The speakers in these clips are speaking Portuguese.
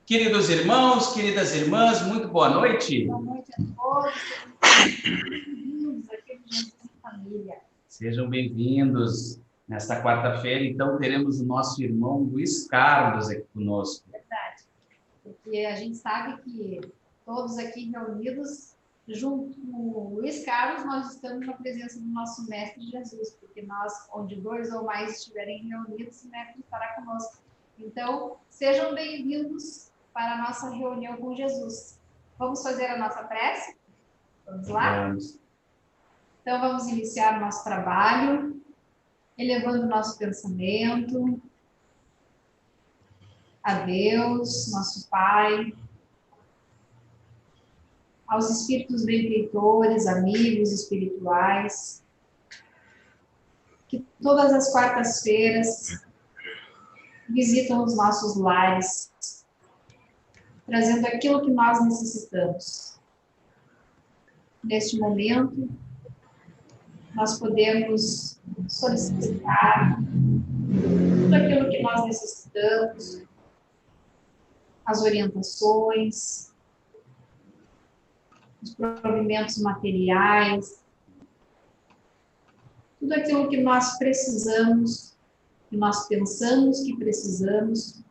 Queridos irmãos, queridas irmãs, muito boa noite. Boa noite a todos. Bem-vindos aqui no Jesus em Família. Sejam bem-vindos. Nesta quarta-feira, então, teremos o nosso irmão Luiz Carlos aqui conosco. Verdade. Porque a gente sabe que todos aqui reunidos, junto com o Luiz Carlos, nós estamos na presença do nosso Mestre Jesus, porque nós, onde dois ou mais estiverem reunidos, o Mestre estará conosco. Então, sejam bem-vindos para a nossa reunião com Jesus. Vamos fazer a nossa prece? Vamos lá? Vamos. Então, vamos iniciar o nosso trabalho, elevando o nosso pensamento a Deus, nosso Pai, aos espíritos benfeitores, amigos espirituais, que todas as quartas-feiras visitam os nossos lares, trazendo aquilo que nós necessitamos. Neste momento, nós podemos solicitar tudo aquilo que nós necessitamos, as orientações, os provimentos materiais, tudo aquilo que nós precisamos, que nós pensamos que precisamos,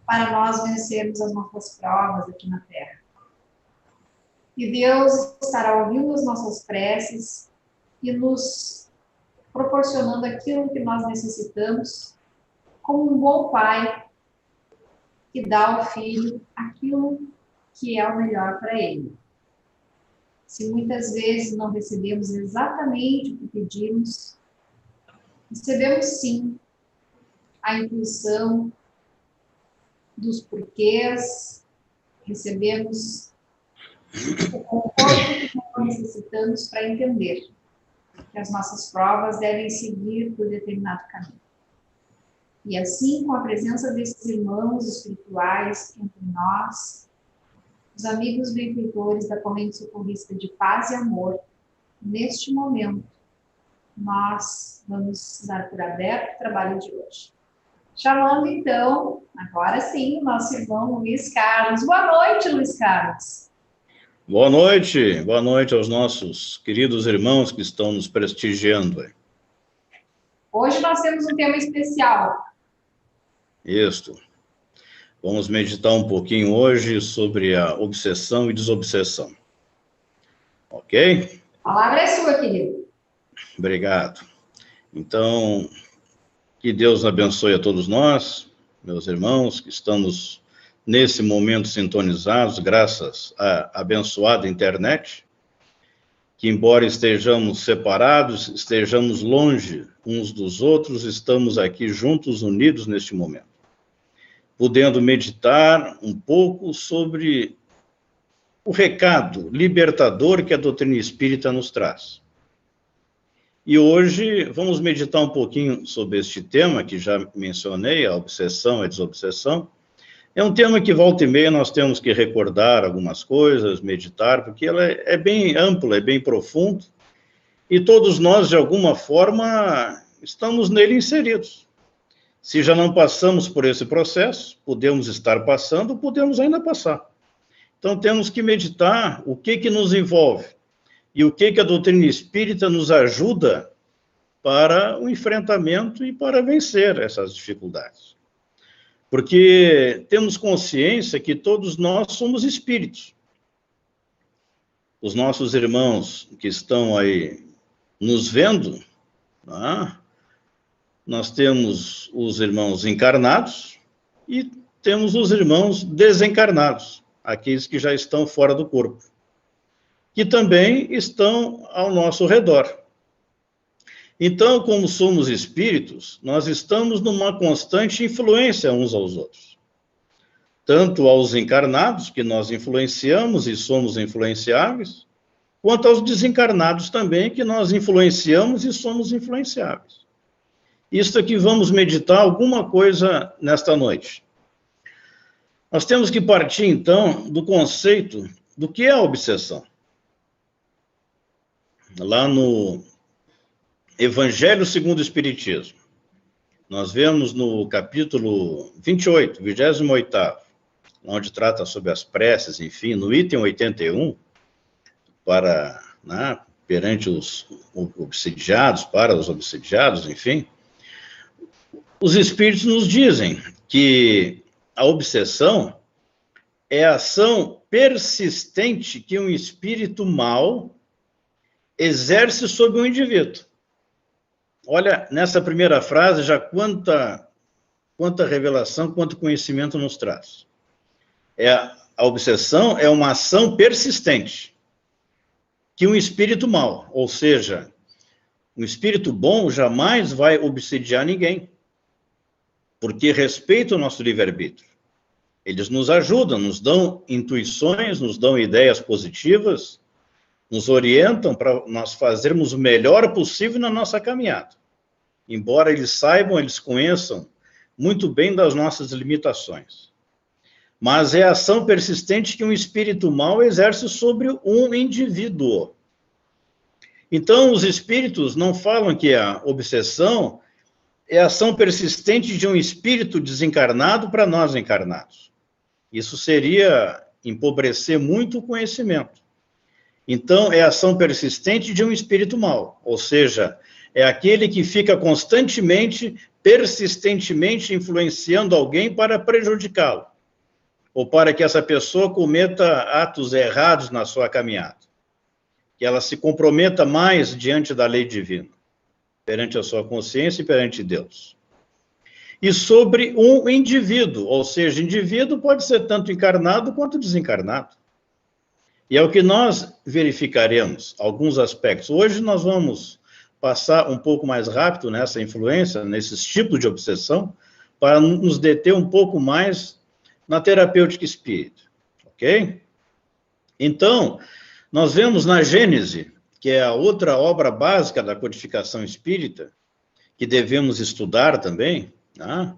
para nós vencermos as nossas provas aqui na Terra. E Deus estará ouvindo as nossas preces e nos proporcionando aquilo que nós necessitamos, como um bom pai que dá ao filho aquilo que é o melhor para ele. Se muitas vezes não recebemos exatamente o que pedimos, recebemos sim a intuição dos porquês, recebemos o conforto que nós necessitamos para entender que as nossas provas devem seguir por determinado caminho. E assim, com a presença desses irmãos espirituais entre nós, os amigos benfeitores da Corrente Socorrista de Paz e Amor, neste momento, nós vamos dar por aberto o trabalho de hoje. Chamando, então, agora sim, o nosso irmão Luiz Carlos. Boa noite, Luiz Carlos. Boa noite aos nossos queridos irmãos que estão nos prestigiando. Hoje nós temos um tema especial. Isso. Vamos meditar um pouquinho hoje sobre a obsessão e desobsessão. Ok? A palavra é sua, querido. Obrigado. Então, que Deus abençoe a todos nós, meus irmãos, que estamos nesse momento sintonizados, graças à abençoada internet, que embora estejamos separados, estejamos longe uns dos outros, estamos aqui juntos, unidos neste momento, podendo meditar um pouco sobre o recado libertador que a doutrina espírita nos traz. E hoje vamos meditar um pouquinho sobre este tema que já mencionei, a obsessão e a desobsessão. É um tema que volta e meia nós temos que recordar algumas coisas, meditar, porque ela é bem ampla, é bem profundo, e todos nós, de alguma forma, estamos nele inseridos. Se já não passamos por esse processo, podemos estar passando, podemos ainda passar. Então temos que meditar o que nos envolve, e o que a doutrina espírita nos ajuda para o enfrentamento e para vencer essas dificuldades. Porque temos consciência que todos nós somos espíritos. Os nossos irmãos que estão aí nos vendo, nós temos os irmãos encarnados e temos os irmãos desencarnados, aqueles que já estão fora do corpo, que também estão ao nosso redor. Então, como somos espíritos, nós estamos numa constante influência uns aos outros. Tanto aos encarnados, que nós influenciamos e somos influenciáveis, quanto aos desencarnados também, que nós influenciamos e somos influenciáveis. Isto aqui vamos meditar alguma coisa nesta noite. Nós temos que partir, então, do conceito do que é a obsessão. Lá no Evangelho segundo o Espiritismo, nós vemos no capítulo 28, 28º, onde trata sobre as preces, enfim, no item 81, para, né, perante os obsidiados, para os obsidiados, enfim, os espíritos nos dizem que a obsessão é a ação persistente que um espírito mau exerce sobre um indivíduo. Olha, nessa primeira frase, já quanta revelação, quanto conhecimento nos traz. A obsessão é uma ação persistente que um espírito mau, ou seja, um espírito bom jamais vai obsidiar ninguém, porque respeita o nosso livre-arbítrio. Eles nos ajudam, nos dão intuições, nos dão ideias positivas, nos orientam para nós fazermos o melhor possível na nossa caminhada. Embora eles saibam, eles conheçam muito bem das nossas limitações. Mas é a ação persistente que um espírito mau exerce sobre um indivíduo. Então, os espíritos não falam que a obsessão é a ação persistente de um espírito desencarnado para nós encarnados. Isso seria empobrecer muito o conhecimento. Então, é a ação persistente de um espírito mau, ou seja, é aquele que fica constantemente, persistentemente influenciando alguém para prejudicá-lo, ou para que essa pessoa cometa atos errados na sua caminhada, que ela se comprometa mais diante da lei divina, perante a sua consciência e perante Deus. E sobre um indivíduo, ou seja, indivíduo pode ser tanto encarnado quanto desencarnado. E é o que nós verificaremos, alguns aspectos. Hoje nós vamos passar um pouco mais rápido nessa influência, nesses tipos de obsessão, para nos deter um pouco mais na terapêutica espírita, ok? Então, nós vemos na Gênese, que é a outra obra básica da codificação espírita, que devemos estudar também, né?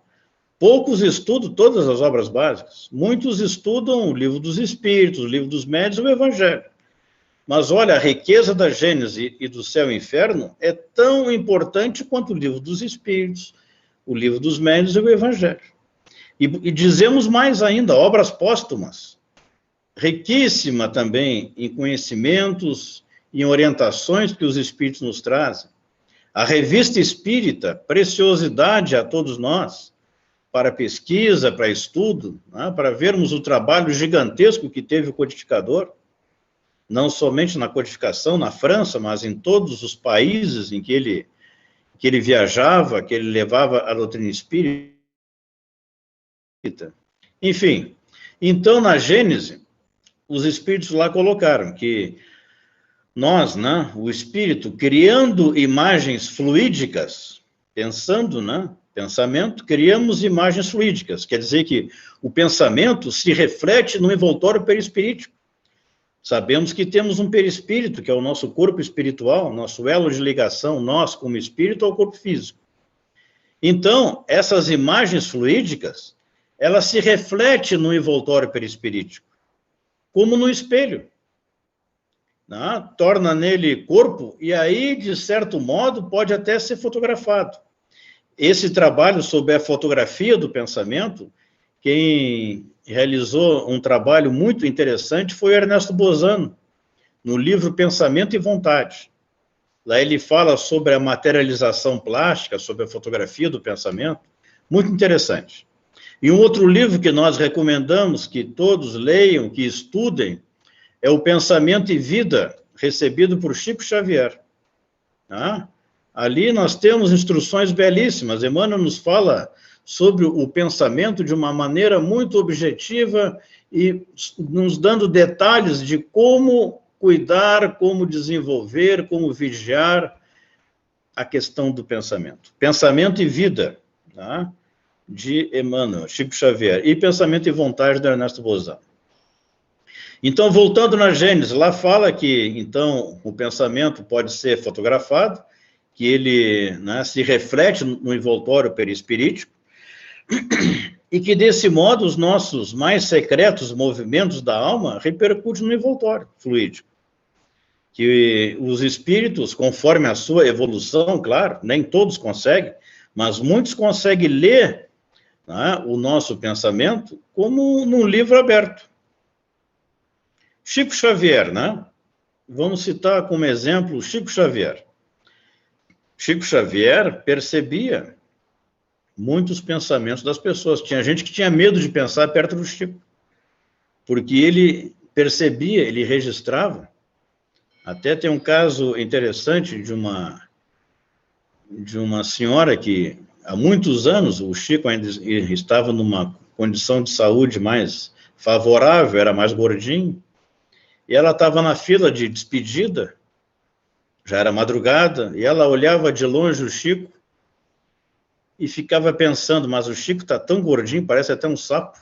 Poucos estudam todas as obras básicas, muitos estudam o Livro dos Espíritos, o Livro dos Médiuns e o Evangelho. Mas olha, a riqueza da Gênese e do Céu e Inferno é tão importante quanto o Livro dos Espíritos, o Livro dos Médiuns e o Evangelho. E dizemos mais ainda, obras póstumas, riquíssima também em conhecimentos, em orientações que os Espíritos nos trazem. A Revista Espírita, preciosidade a todos nós, para pesquisa, para estudo, né, para vermos o trabalho gigantesco que teve o codificador, não somente na codificação na França, mas em todos os países em que ele viajava, que ele levava a doutrina espírita. Enfim, então na Gênese, os espíritos lá colocaram que nós, né, o espírito, criando imagens fluídicas, pensando, né, pensamento, criamos imagens fluídicas, quer dizer que o pensamento se reflete no envoltório perispirítico. Sabemos que temos um perispírito, que é o nosso corpo espiritual, nosso elo de ligação, nós como espírito ao corpo físico. Então, essas imagens fluídicas, elas se refletem no envoltório perispirítico, como no espelho. Né? Torna nele corpo, e aí, de certo modo, pode até ser fotografado. Esse trabalho sobre a fotografia do pensamento, quem realizou um trabalho muito interessante foi Ernesto Bozano, no livro Pensamento e Vontade. Lá ele fala sobre a materialização plástica, sobre a fotografia do pensamento, muito interessante. E um outro livro que nós recomendamos que todos leiam, que estudem, é o Pensamento e Vida, recebido por Chico Xavier. Tá? Ali nós temos instruções belíssimas. Emmanuel nos fala sobre o pensamento de uma maneira muito objetiva e nos dando detalhes de como cuidar, como desenvolver, como vigiar a questão do pensamento. Pensamento e Vida, tá? De Emmanuel, Chico Xavier, e Pensamento e Vontade, de Ernesto Bozano. Então, voltando na Gênese, lá fala que, então, o pensamento pode ser fotografado, que ele, né, se reflete no envoltório perispirítico, e que, desse modo, os nossos mais secretos movimentos da alma repercutem no envoltório fluídico. Que os espíritos, conforme a sua evolução, claro, nem todos conseguem, mas muitos conseguem ler né, o nosso pensamento como num livro aberto. Chico Xavier, né? Vamos citar como exemplo Chico Xavier. Chico Xavier percebia muitos pensamentos das pessoas. Tinha gente que tinha medo de pensar perto do Chico, porque ele percebia, ele registrava. Até tem um caso interessante de uma senhora que, há muitos anos, o Chico ainda estava numa condição de saúde mais favorável, era mais gordinho, e ela estava na fila de despedida, já era madrugada, e ela olhava de longe o Chico e ficava pensando, mas o Chico está tão gordinho, parece até um sapo.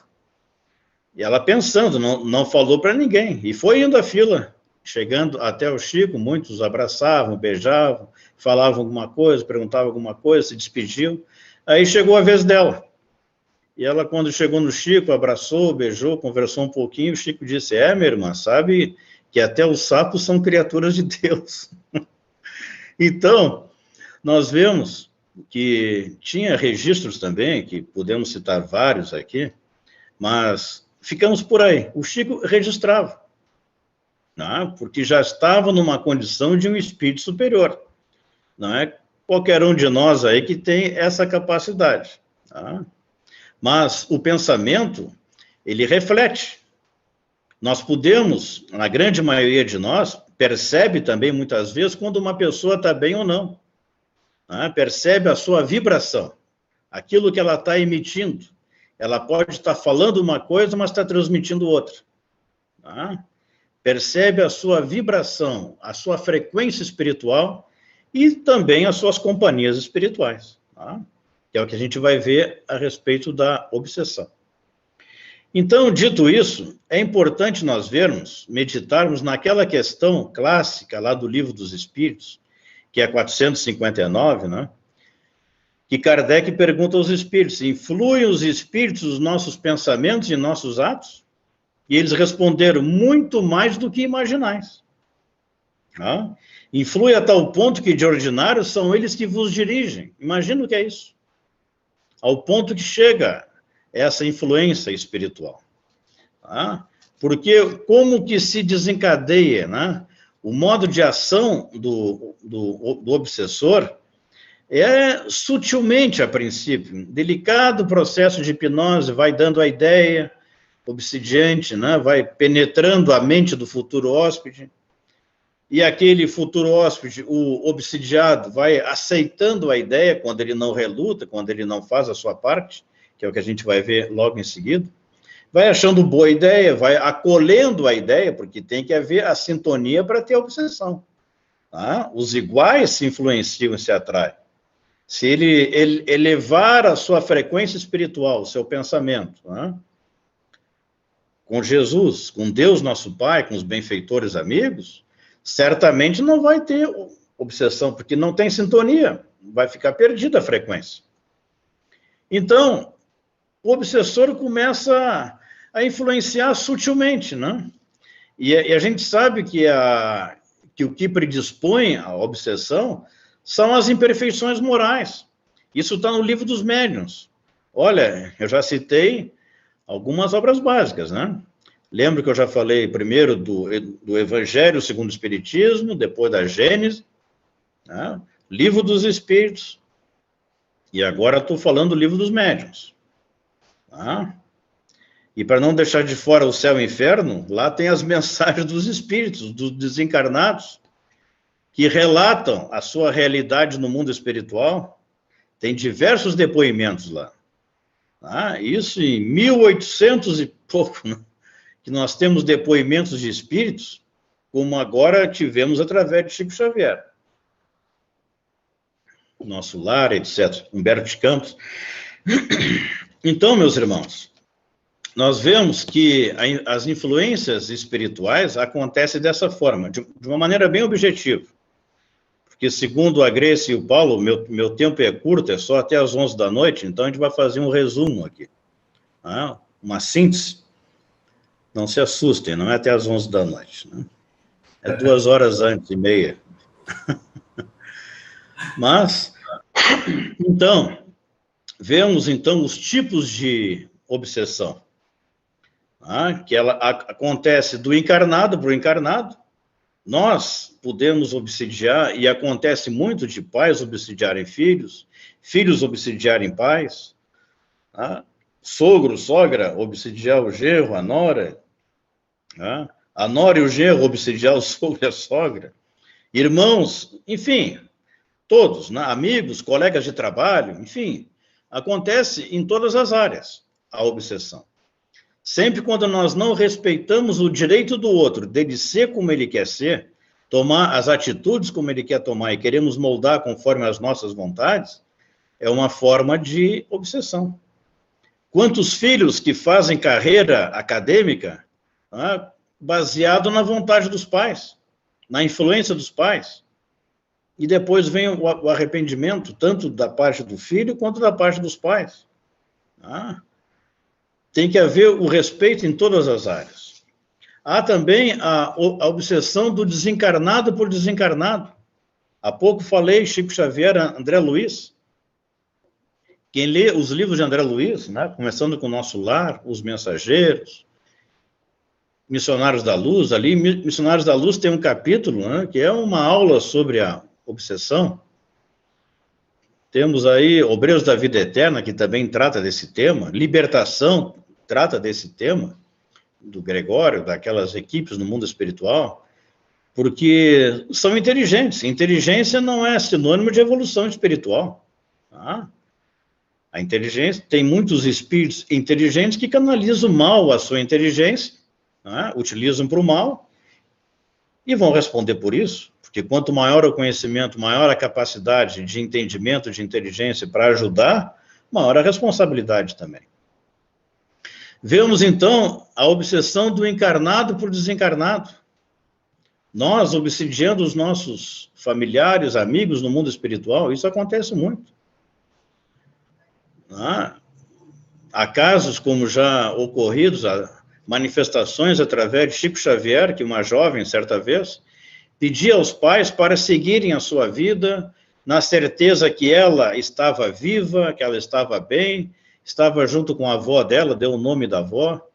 E ela pensando, não falou para ninguém, e foi indo a fila, chegando até o Chico, muitos abraçavam, beijavam, falavam alguma coisa, perguntavam alguma coisa, se despediam. Aí chegou a vez dela. E ela, quando chegou no Chico, abraçou, beijou, conversou um pouquinho, o Chico disse, minha irmã, sabe que até os sapos são criaturas de Deus. Então, nós vemos que tinha registros também, que podemos citar vários aqui, mas ficamos por aí. O Chico registrava, né, porque já estava numa condição de um espírito superior. Não é qualquer um de nós aí que tem essa capacidade. Tá? Mas o pensamento, ele reflete. Nós podemos, na grande maioria de nós, percebe também muitas vezes quando uma pessoa está bem ou não. Tá? Percebe a sua vibração, aquilo que ela está emitindo. Ela pode estar falando uma coisa, mas está transmitindo outra. Tá? Percebe a sua vibração, a sua frequência espiritual e também as suas companhias espirituais, tá? Que é o que a gente vai ver a respeito da obsessão. Então, dito isso, é importante nós vermos, meditarmos naquela questão clássica lá do Livro dos Espíritos, que é 459, né? Que Kardec pergunta aos espíritos, influem os espíritos nos nossos pensamentos e nossos atos? E eles responderam, muito mais do que imaginais. Tá? Influi a tal ponto que, de ordinário, são eles que vos dirigem. Imagina o que é isso. Ao ponto que chega essa influência espiritual. Tá? Porque como que se desencadeia, né? O modo de ação do obsessor é sutilmente, a princípio, delicado processo de hipnose, vai dando a ideia obsidiante, né? Vai penetrando a mente do futuro hóspede, e aquele futuro hóspede, o obsidiado, vai aceitando a ideia quando ele não reluta, quando ele não faz a sua parte, que é o que a gente vai ver logo em seguida, vai achando boa ideia, vai acolhendo a ideia, porque tem que haver a sintonia para ter a obsessão. Tá? Os iguais se influenciam e se atraem. Se ele elevar a sua frequência espiritual, o seu pensamento, né? Com Jesus, com Deus nosso Pai, com os benfeitores amigos, certamente não vai ter obsessão, porque não tem sintonia, vai ficar perdida a frequência. Então, o obsessor começa a influenciar sutilmente, né? E a gente sabe que o que predispõe à obsessão são as imperfeições morais. Isso está no Livro dos Médiuns. Olha, eu já citei algumas obras básicas, né? Lembro que eu já falei primeiro do Evangelho segundo o Espiritismo, depois da Gênese, né? Livro dos Espíritos, e agora estou falando do Livro dos Médiuns. Tá? E para não deixar de fora o céu e o inferno, lá tem as mensagens dos espíritos, dos desencarnados, que relatam a sua realidade no mundo espiritual. Tem diversos depoimentos lá. Tá? Isso em 1800 e pouco, né? Que nós temos depoimentos de espíritos, como agora tivemos através de Chico Xavier. Nosso lar, etc. Humberto de Campos. Então, meus irmãos, nós vemos que as influências espirituais acontecem dessa forma, de uma maneira bem objetiva. Porque, segundo a Grace e o Paulo, meu tempo é curto, é só até às 11 da noite, então a gente vai fazer um resumo aqui. Tá? Uma síntese. Não se assustem, não é até às 11 da noite. Né? É 2 horas antes e meia. Mas, então, vemos, então, os tipos de obsessão. Que ela acontece do encarnado para o encarnado. Nós podemos obsidiar, e acontece muito de pais obsidiarem filhos, filhos obsidiarem pais, sogro, sogra, obsidiar o genro, a nora, a nora e o genro obsidiar o sogro e a sogra, irmãos, enfim, todos, amigos, colegas de trabalho, enfim, acontece em todas as áreas a obsessão. Sempre quando nós não respeitamos o direito do outro, dele ser como ele quer ser, tomar as atitudes como ele quer tomar e queremos moldar conforme as nossas vontades, é uma forma de obsessão. Quantos filhos que fazem carreira acadêmica baseado na vontade dos pais, na influência dos pais, e depois vem o arrependimento, tanto da parte do filho quanto da parte dos pais. Tem que haver o respeito em todas as áreas. Há também a obsessão do desencarnado por desencarnado. Há pouco falei, Chico Xavier, André Luiz. Quem lê os livros de André Luiz, começando com o Nosso Lar, Os Mensageiros, Missionários da Luz, ali, Missionários da Luz tem um capítulo, que é uma aula sobre a obsessão. Temos aí Obreiros da Vida Eterna, que também trata desse tema, Libertação trata desse tema, do Gregório, daquelas equipes no mundo espiritual, porque são inteligentes. Inteligência não é sinônimo de evolução espiritual. A inteligência, tem muitos espíritos inteligentes que canalizam mal a sua inteligência, utilizam para o mal, e vão responder por isso, porque quanto maior o conhecimento, maior a capacidade de entendimento, de inteligência para ajudar, maior a responsabilidade também. Vemos, então, a obsessão do encarnado por desencarnado. Nós obsidiando os nossos familiares, amigos no mundo espiritual, isso acontece muito. Há casos como já ocorridos, manifestações através de Chico Xavier, que uma jovem, certa vez, pedia aos pais para seguirem a sua vida, na certeza que ela estava viva, que ela estava bem, estava junto com a avó dela, deu o nome da avó,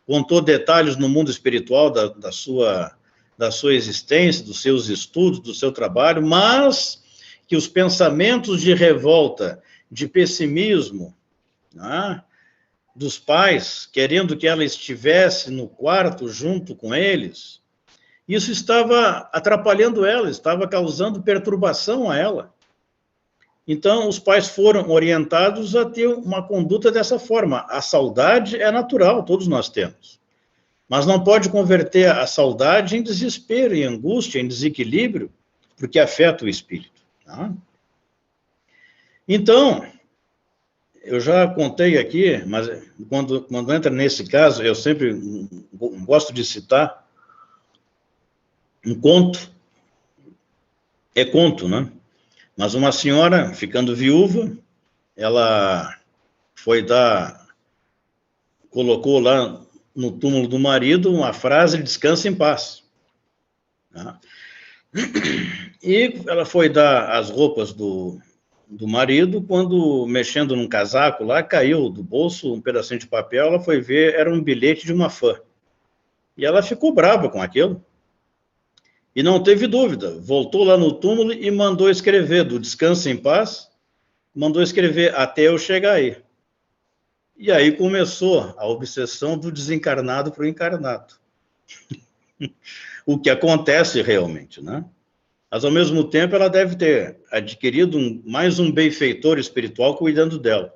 contou detalhes no mundo espiritual da sua existência, dos seus estudos, do seu trabalho, mas que os pensamentos de revolta, de pessimismo, dos pais, querendo que ela estivesse no quarto junto com eles, isso estava atrapalhando ela, estava causando perturbação a ela. Então, os pais foram orientados a ter uma conduta dessa forma. A saudade é natural, todos nós temos. Mas não pode converter a saudade em desespero, em angústia, em desequilíbrio, porque afeta o espírito. Então, eu já contei aqui, mas quando entra nesse caso, eu sempre gosto de citar um conto. É conto, Mas uma senhora, ficando viúva, ela colocou lá no túmulo do marido uma frase: descansa em paz. E ela foi dar as roupas do marido, quando, mexendo num casaco lá, caiu do bolso um pedacinho de papel, ela foi ver, era um bilhete de uma fã. E ela ficou brava com aquilo. E não teve dúvida, voltou lá no túmulo e mandou escrever, do descanso em paz, mandou escrever, até eu chegar aí. E aí começou a obsessão do desencarnado para o encarnado. O que acontece realmente, Mas, ao mesmo tempo, ela deve ter adquirido mais um benfeitor espiritual cuidando dela,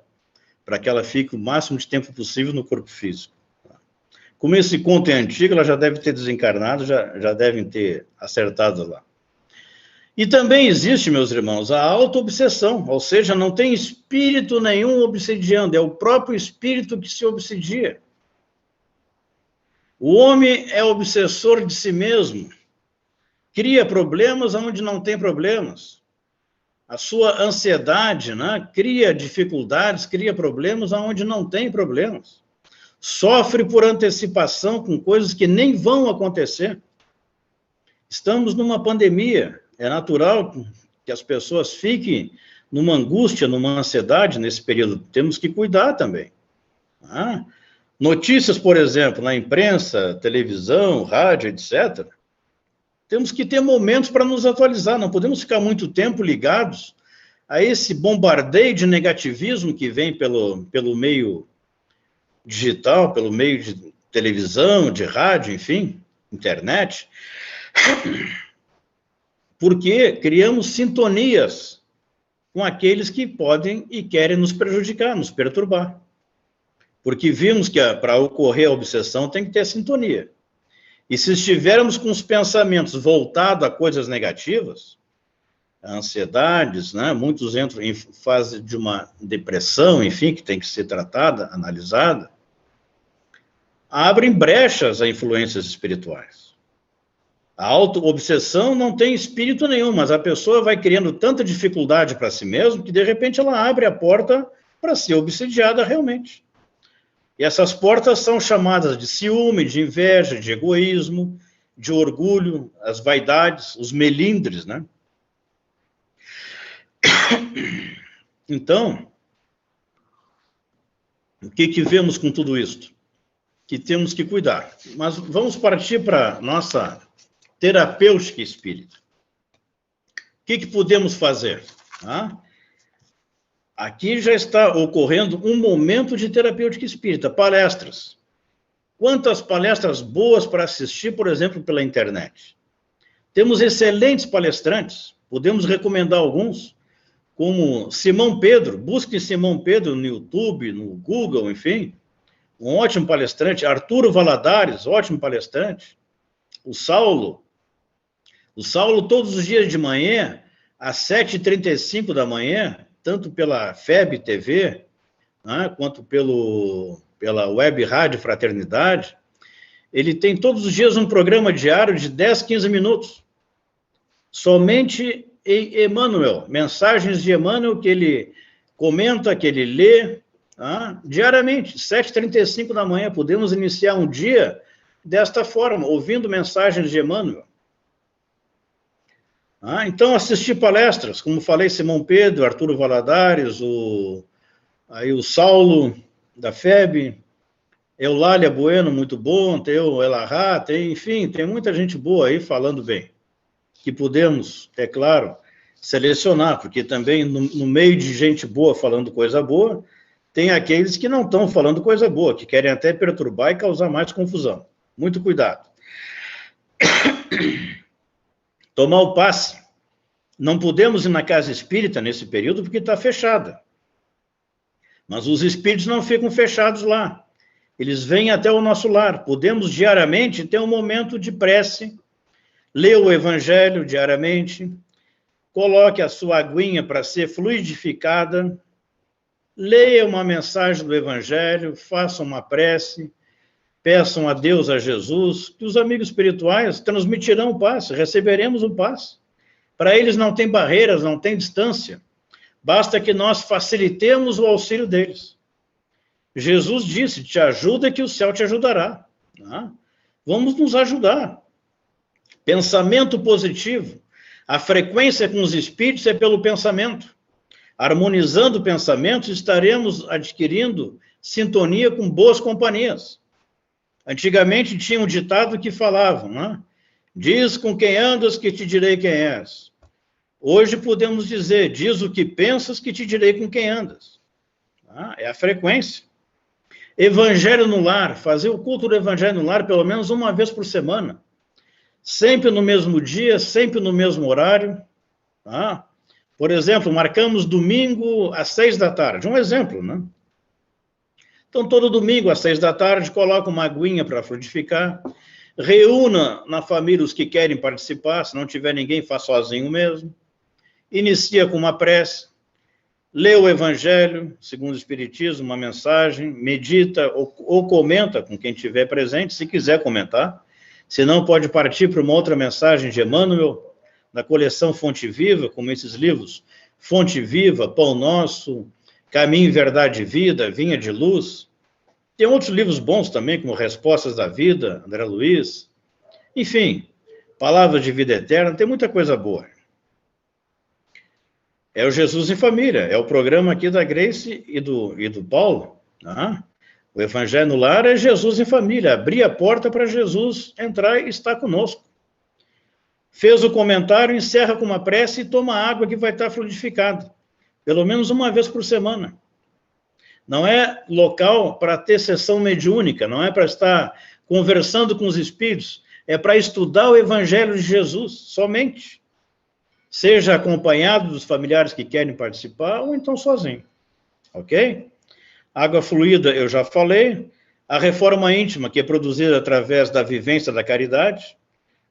para que ela fique o máximo de tempo possível no corpo físico. Como esse conto é antigo, ela já deve ter desencarnado, já devem ter acertado lá. E também existe, meus irmãos, a auto-obsessão, ou seja, não tem espírito nenhum obsidiando, é o próprio espírito que se obsidia. O homem é obsessor de si mesmo, cria problemas onde não tem problemas. A sua ansiedade, cria dificuldades, cria problemas onde não tem problemas. Sofre por antecipação com coisas que nem vão acontecer. Estamos numa pandemia, é natural que as pessoas fiquem numa angústia, numa ansiedade nesse período. Temos que cuidar também. Tá? Notícias, por exemplo, na imprensa, televisão, rádio, etc. Temos que ter momentos para nos atualizar, não podemos ficar muito tempo ligados a esse bombardeio de negativismo que vem pelo meio digital, pelo meio de televisão, de rádio, enfim, internet, porque criamos sintonias com aqueles que podem e querem nos prejudicar, nos perturbar. Porque vimos que para ocorrer a obsessão tem que ter sintonia. E se estivermos com os pensamentos voltados a coisas negativas, a ansiedades, né? Muitos entram em fase de uma depressão, enfim, que tem que ser tratada, analisada, abrem brechas a influências espirituais. A auto-obsessão não tem espírito nenhum, mas a pessoa vai criando tanta dificuldade para si mesma que, de repente, ela abre a porta para ser obsidiada realmente. E essas portas são chamadas de ciúme, de inveja, de egoísmo, de orgulho, as vaidades, os melindres, né? Então, o que vemos com tudo isso? Que temos que cuidar. Mas vamos partir para a nossa terapêutica espírita. O que podemos fazer? Aqui já está ocorrendo um momento de terapêutica espírita, palestras. Quantas palestras boas para assistir, por exemplo, pela internet. Temos excelentes palestrantes, podemos recomendar alguns, como Simão Pedro, busque Simão Pedro no YouTube, no Google, enfim, um ótimo palestrante. Arturo Valadares, ótimo palestrante. O Saulo todos os dias de manhã, às 7h35 da manhã, tanto pela FEB TV, né, quanto pela Web Rádio Fraternidade, ele tem todos os dias um programa diário de 10, 15 minutos, somente em Emmanuel, mensagens de Emmanuel que ele comenta, que ele lê, diariamente, 7h35 da manhã. Podemos iniciar um dia desta forma, ouvindo mensagens de Emmanuel. Então, assistir palestras, como falei, Simão Pedro, Arturo Valadares, o Saulo da FEB, Eulália Bueno, muito bom, tem o Elahá, enfim, tem muita gente boa aí falando bem, que podemos, é claro, selecionar, porque também no meio de gente boa falando coisa boa, tem aqueles que não estão falando coisa boa, que querem até perturbar e causar mais confusão. Muito cuidado. Tomar o passe. Não podemos ir na casa espírita nesse período porque está fechada. Mas os espíritos não ficam fechados lá. Eles vêm até o nosso lar. Podemos diariamente ter um momento de prece, ler o Evangelho diariamente, coloque a sua aguinha para ser fluidificada, leia uma mensagem do Evangelho, faça uma prece, peçam a Deus, a Jesus, que os amigos espirituais transmitirão o passe, receberemos o passe. Para eles não tem barreiras, não tem distância. Basta que nós facilitemos o auxílio deles. Jesus disse, te ajuda que o céu te ajudará. Vamos nos ajudar. Pensamento positivo. A frequência com os espíritos é pelo pensamento. Harmonizando pensamentos, estaremos adquirindo sintonia com boas companhias. Antigamente tinha um ditado que falava, diz com quem andas que te direi quem és. Hoje podemos dizer, diz o que pensas que te direi com quem andas. É a frequência. Evangelho no lar, fazer o culto do Evangelho no lar pelo menos uma vez por semana. Sempre no mesmo dia, sempre no mesmo horário. Por exemplo, marcamos domingo às 6h. Um exemplo, né? Então, todo domingo às 6h, coloca uma aguinha para frutificar. Reúna na família os que querem participar. Se não tiver ninguém, faz sozinho mesmo. Inicia com uma prece. Lê o Evangelho, segundo o Espiritismo, uma mensagem. Medita ou comenta com quem estiver presente, se quiser comentar. Se não, pode partir para uma outra mensagem de Emmanuel, da coleção Fonte Viva, como esses livros, Fonte Viva, Pão Nosso, Caminho, Verdade e Vida, Vinha de Luz. Tem outros livros bons também, como Respostas da Vida, André Luiz. Enfim, Palavras de Vida Eterna, tem muita coisa boa. É o Jesus em Família, é o programa aqui da Grace e do Paulo. Tá? O Evangelho no Lar é Jesus em Família, abrir a porta para Jesus entrar e estar conosco. Fez o comentário, encerra com uma prece e toma água que vai estar fluidificada, pelo menos uma vez por semana. Não é local para ter sessão mediúnica, não é para estar conversando com os espíritos, é para estudar o Evangelho de Jesus, somente. Seja acompanhado dos familiares que querem participar, ou então sozinho. Ok? Água fluida, eu já falei. A reforma íntima, que é produzida através da vivência da caridade,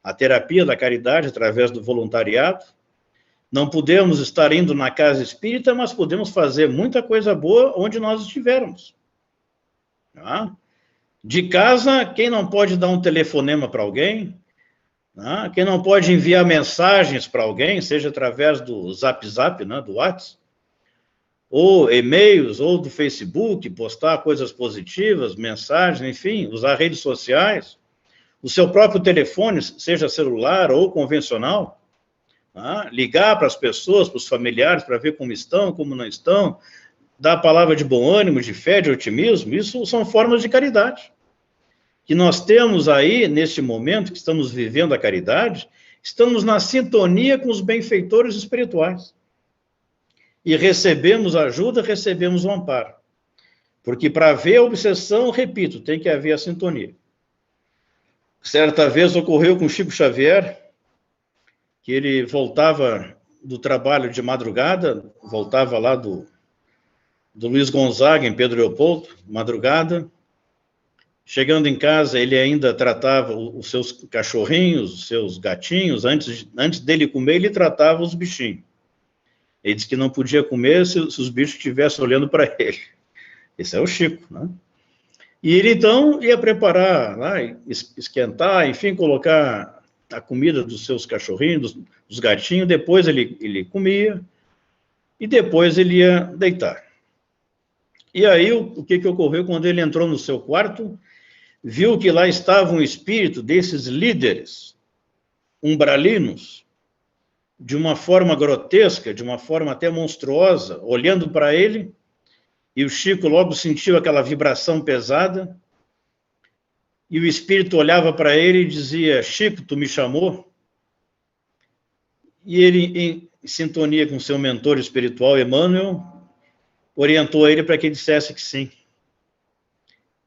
a terapia da caridade, através do voluntariado. Não podemos estar indo na casa espírita, mas podemos fazer muita coisa boa onde nós estivermos. Tá? De casa, quem não pode dar um telefonema para alguém? Tá? Quem não pode enviar mensagens para alguém, seja através do Zap, né, do WhatsApp, ou e-mails, ou do Facebook, postar coisas positivas, mensagens, enfim, usar redes sociais, o seu próprio telefone, seja celular ou convencional, tá? Ligar para as pessoas, para os familiares, para ver como estão, como não estão, dar a palavra de bom ânimo, de fé, de otimismo, isso são formas de caridade. Que nós temos aí, neste momento que estamos vivendo a caridade, estamos na sintonia com os benfeitores espirituais. E recebemos ajuda, recebemos o amparo. Porque para haver a obsessão, repito, tem que haver a sintonia. Certa vez ocorreu com Chico Xavier, que ele voltava do trabalho de madrugada, voltava lá do Luiz Gonzaga, em Pedro Leopoldo, madrugada. Chegando em casa, ele ainda tratava os seus cachorrinhos, os seus gatinhos, antes dele comer, ele tratava os bichinhos. Ele disse que não podia comer se os bichos estivessem olhando para ele. Esse é o Chico, né? E ele, então, ia preparar, né, esquentar, enfim, colocar a comida dos seus cachorrinhos, dos gatinhos, depois ele comia, e depois ele ia deitar. E aí, o que ocorreu quando ele entrou no seu quarto? Viu que lá estava um espírito desses líderes umbralinos, de uma forma grotesca, de uma forma até monstruosa, olhando para ele, e o Chico logo sentiu aquela vibração pesada, e o espírito olhava para ele e dizia: Chico, tu me chamou? E ele, em sintonia com seu mentor espiritual, Emmanuel, orientou ele para que ele dissesse que sim.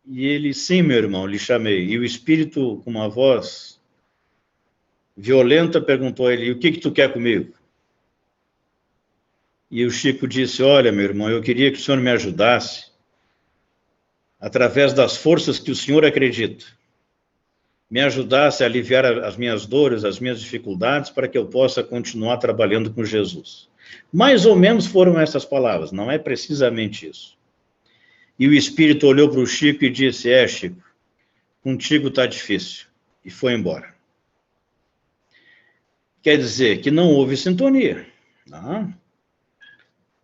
E ele: sim, meu irmão, lhe chamei. E o espírito, com uma voz violenta, perguntou a ele: o que tu quer comigo? E o Chico disse: olha, meu irmão, eu queria que o senhor me ajudasse, através das forças que o senhor acredita, me ajudasse a aliviar as minhas dores, as minhas dificuldades, para que eu possa continuar trabalhando com Jesus. Mais ou menos foram essas palavras, não é precisamente isso. E o espírito olhou para o Chico e disse: Chico, contigo está difícil. E foi embora. Quer dizer que não houve sintonia.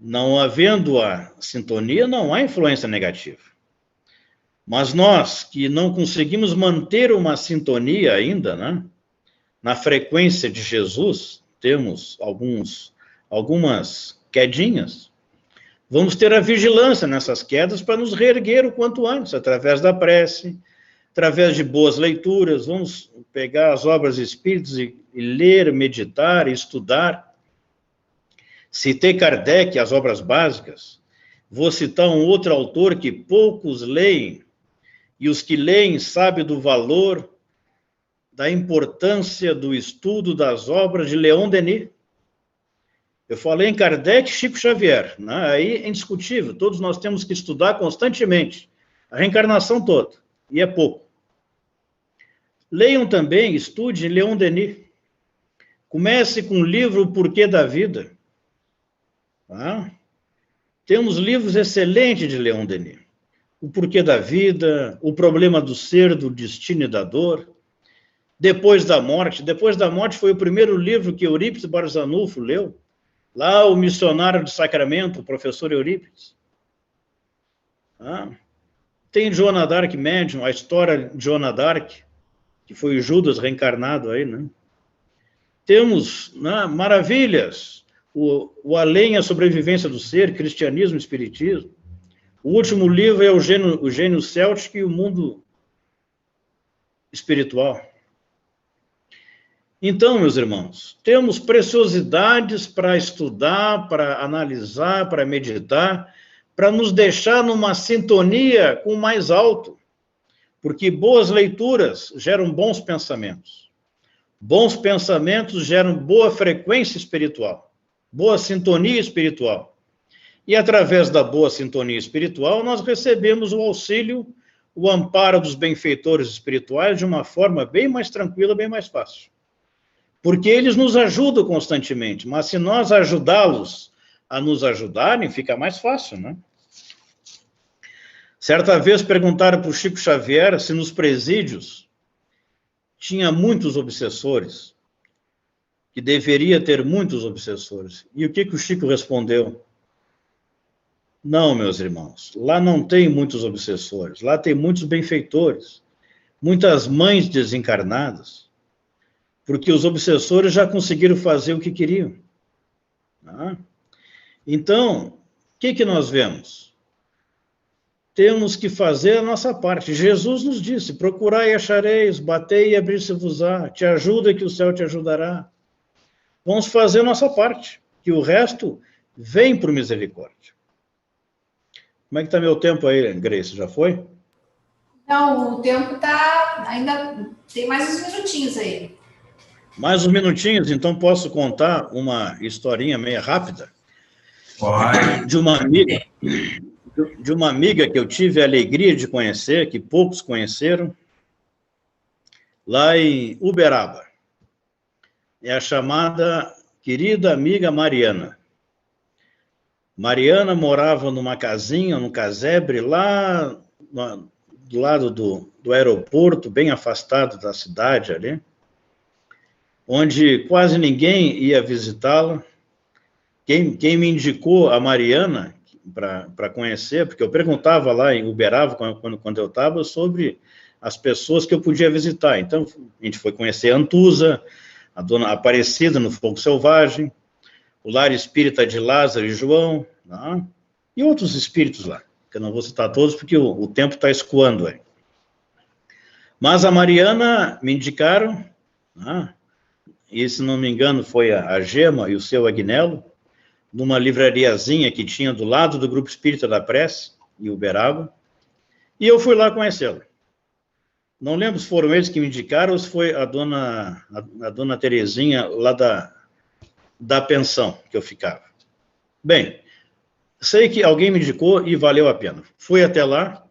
Não havendo a sintonia, não há influência negativa. Mas nós, que não conseguimos manter uma sintonia ainda, né, na frequência de Jesus, temos algumas quedinhas, vamos ter a vigilância nessas quedas para nos reerguer o quanto antes, através da prece, através de boas leituras. Vamos pegar as obras espíritas e ler, meditar, estudar. Citei Kardec, as obras básicas. Vou citar um outro autor que poucos leem, e os que leem sabem do valor, da importância do estudo das obras de Leon Denis. Eu falei em Kardec e Chico Xavier, né? Aí é indiscutível, todos nós temos que estudar constantemente, a reencarnação toda, e é pouco. Leiam também, estudem Leon Denis. Comece com o livro O Porquê da Vida. Tá? Temos livros excelentes de Leon Denis. O Porquê da Vida, O Problema do Ser, do Destino e da Dor. Depois da Morte. Depois da Morte foi o primeiro livro que Eurípides Barçanufo leu. Lá, o missionário de Sacramento, o professor Eurípides. Tem Joana d'Arc Médium, a história de Joana d'Arc, que foi o Judas reencarnado aí, né? Temos, né, maravilhas. o Além, a Sobrevivência do Ser, Cristianismo e Espiritismo. O último livro é o Gênio Céltico e o Mundo Espiritual. Então, meus irmãos, temos preciosidades para estudar, para analisar, para meditar, para nos deixar numa sintonia com o mais alto, porque boas leituras geram bons pensamentos. Bons pensamentos geram boa frequência espiritual, boa sintonia espiritual. E através da boa sintonia espiritual, nós recebemos o auxílio, o amparo dos benfeitores espirituais de uma forma bem mais tranquila, bem mais fácil. Porque eles nos ajudam constantemente, mas se nós ajudá-los a nos ajudarem, fica mais fácil, né? Certa vez perguntaram para o Chico Xavier se nos presídios tinha muitos obsessores, que deveria ter muitos obsessores. E o que o Chico respondeu? Não, meus irmãos, lá não tem muitos obsessores, lá tem muitos benfeitores, muitas mães desencarnadas, porque os obsessores já conseguiram fazer o que queriam. Tá? Então, o que nós vemos? Temos que fazer a nossa parte. Jesus nos disse, procurai e achareis, batei e abrir-se-vos-á, te ajuda que o céu te ajudará. Vamos fazer a nossa parte, que o resto vem por misericórdia. Como é que está meu tempo aí, Grace? Já foi? Não, o tempo está... Ainda tem mais uns minutinhos aí. Mais uns minutinhos, então posso contar uma historinha meio rápida? Pode. De uma amiga que eu tive a alegria de conhecer, que poucos conheceram, lá em Uberaba. É a chamada querida amiga Mariana. Mariana morava numa casinha, num casebre, lá do lado do aeroporto, bem afastado da cidade ali, onde quase ninguém ia visitá-la. Quem me indicou a Mariana para conhecer, porque eu perguntava lá em Uberaba, quando eu estava, sobre as pessoas que eu podia visitar. Então, a gente foi conhecer a Antusa, a Dona Aparecida no Fogo Selvagem, o Lar Espírita de Lázaro e João, tá? E outros espíritos lá, que eu não vou citar todos, porque o tempo está escoando aí. Mas a Mariana me indicaram, tá? E se não me engano foi a Gema e o seu Agnello, numa livrariazinha que tinha do lado do Grupo Espírita da Prece, em Uberaba, e eu fui lá conhecê-la. Não lembro se foram eles que me indicaram ou se foi a dona Terezinha lá da pensão que eu ficava. Bem, sei que alguém me indicou e valeu a pena. Fui até lá,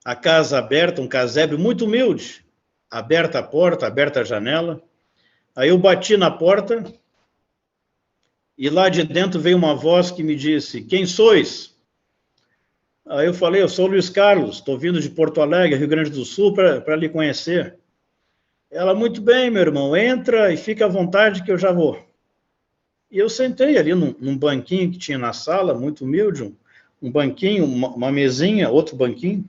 a casa aberta, um casebre muito humilde, aberta a porta, aberta a janela. Aí eu bati na porta e lá de dentro veio uma voz que me disse, quem sois? Aí eu falei, eu sou o Luiz Carlos, estou vindo de Porto Alegre, Rio Grande do Sul, para lhe conhecer. Ela, muito bem, meu irmão, entra e fica à vontade que eu já vou. E eu sentei ali num banquinho que tinha na sala, muito humilde, um banquinho, uma mesinha, outro banquinho,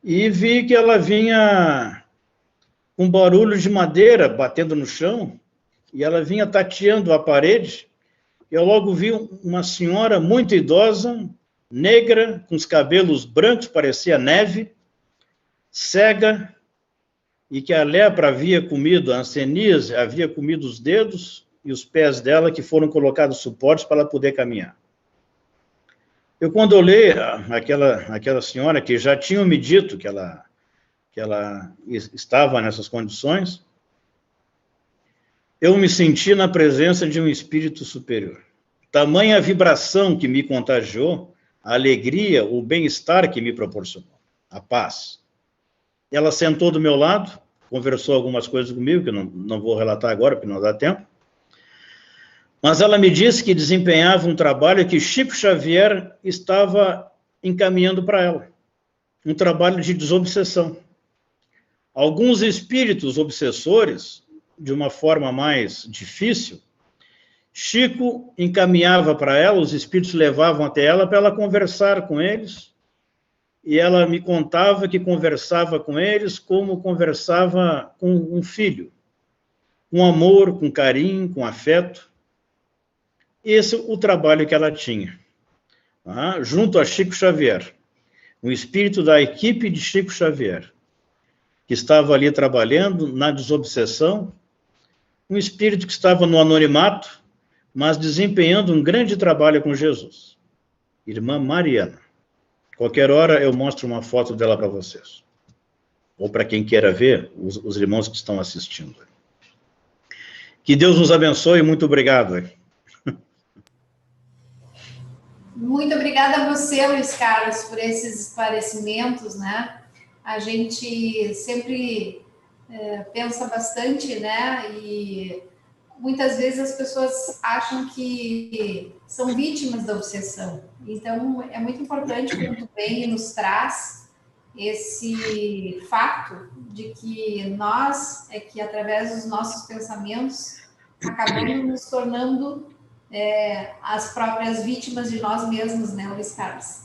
e vi que ela vinha com barulho de madeira batendo no chão, e ela vinha tateando a parede. Eu logo vi uma senhora muito idosa, negra, com os cabelos brancos, parecia neve, cega, e que a lepra havia comido, a hanseníase havia comido os dedos e os pés dela, que foram colocados suportes para ela poder caminhar. Eu, quando olhei aquela senhora, que já tinham me dito que ela estava nessas condições, eu me senti na presença de um espírito superior. Tamanha vibração que me contagiou, a alegria, o bem-estar que me proporcionou, a paz. Ela sentou do meu lado, conversou algumas coisas comigo, que eu não vou relatar agora, porque não dá tempo, mas ela me disse que desempenhava um trabalho que Chico Xavier estava encaminhando para ela, um trabalho de desobsessão. Alguns espíritos obsessores, de uma forma mais difícil, Chico encaminhava para ela, os espíritos levavam até ela para ela conversar com eles, e ela me contava que conversava com eles como conversava com um filho, com amor, com carinho, com afeto. esse o trabalho que ela tinha. Junto a Chico Xavier, um espírito da equipe de Chico Xavier, que estava ali trabalhando na desobsessão, um espírito que estava no anonimato, mas desempenhando um grande trabalho com Jesus. Irmã Mariana. Qualquer hora eu mostro uma foto dela para vocês. Ou para quem queira ver, os irmãos que estão assistindo. Que Deus nos abençoe, muito obrigado. Muito obrigada a você, Luiz Carlos, por esses esclarecimentos, né? A gente sempre pensa bastante, né? E muitas vezes as pessoas acham que são vítimas da obsessão. Então, é muito importante, como tu bem nos traz, esse fato de que nós, através dos nossos pensamentos, acabamos nos tornando as próprias vítimas de nós mesmos, né, Luiz Carlos?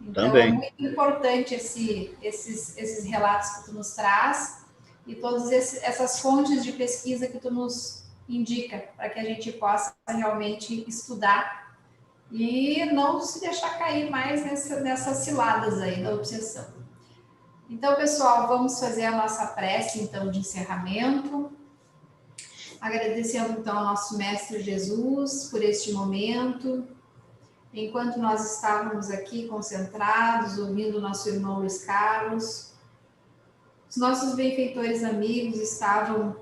Então, Também. é muito importante esses relatos que tu nos traz e todas essas fontes de pesquisa que tu nos indica, para que a gente possa realmente estudar e não se deixar cair mais nessas ciladas aí da obsessão. Então, pessoal, vamos fazer a nossa prece, então, de encerramento. Agradecendo, então, ao nosso Mestre Jesus por este momento. Enquanto nós estávamos aqui concentrados, ouvindo o nosso irmão Luiz Carlos, os nossos benfeitores amigos estavam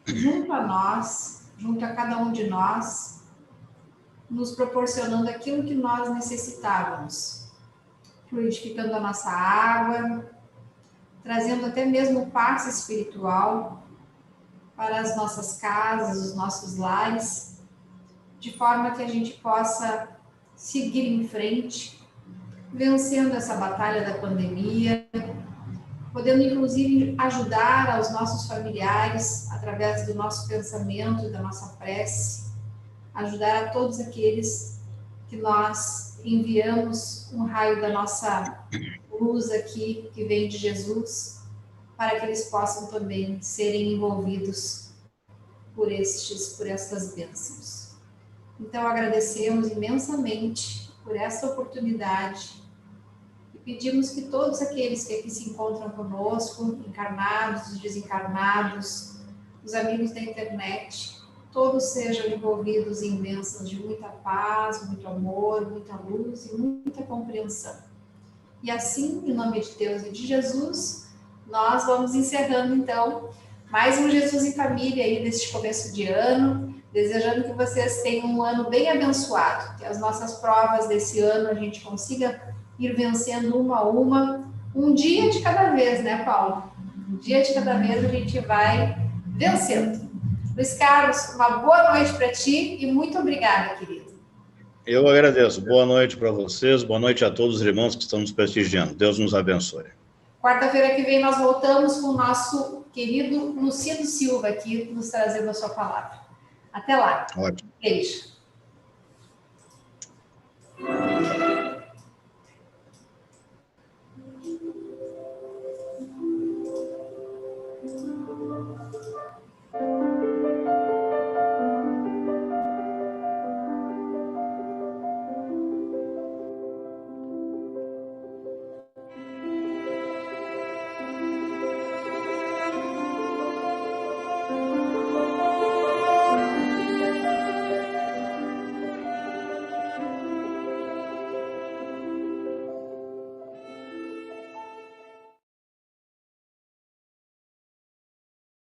junto a nós, junto a cada um de nós, nos proporcionando aquilo que nós necessitávamos, fluidificando a nossa água, trazendo até mesmo paz espiritual para as nossas casas, os nossos lares, de forma que a gente possa seguir em frente, vencendo essa batalha da pandemia, podendo inclusive ajudar aos nossos familiares através do nosso pensamento, da nossa prece, ajudar a todos aqueles que nós enviamos um raio da nossa luz aqui, que vem de Jesus, para que eles possam também serem envolvidos por estas bênçãos. Então, agradecemos imensamente por essa oportunidade e pedimos que todos aqueles que aqui se encontram conosco, encarnados, desencarnados, os amigos da internet, todos sejam envolvidos em bênçãos de muita paz, muito amor, muita luz e muita compreensão. E assim, em nome de Deus e de Jesus, nós vamos encerrando, então, mais um Jesus em Família aí neste começo de ano, desejando que vocês tenham um ano bem abençoado, que as nossas provas desse ano a gente consiga ir vencendo uma a uma, um dia de cada vez, né, Paulo? Um dia de cada vez a gente vai vencendo. Luiz Carlos, uma boa noite para ti e muito obrigada, querido. Eu agradeço. Boa noite para vocês, boa noite a todos os irmãos que estão nos prestigiando. Deus nos abençoe. Quarta-feira que vem nós voltamos com o nosso querido Luciano Silva aqui, nos trazendo a sua palavra. Até lá. Ótimo. Beijo.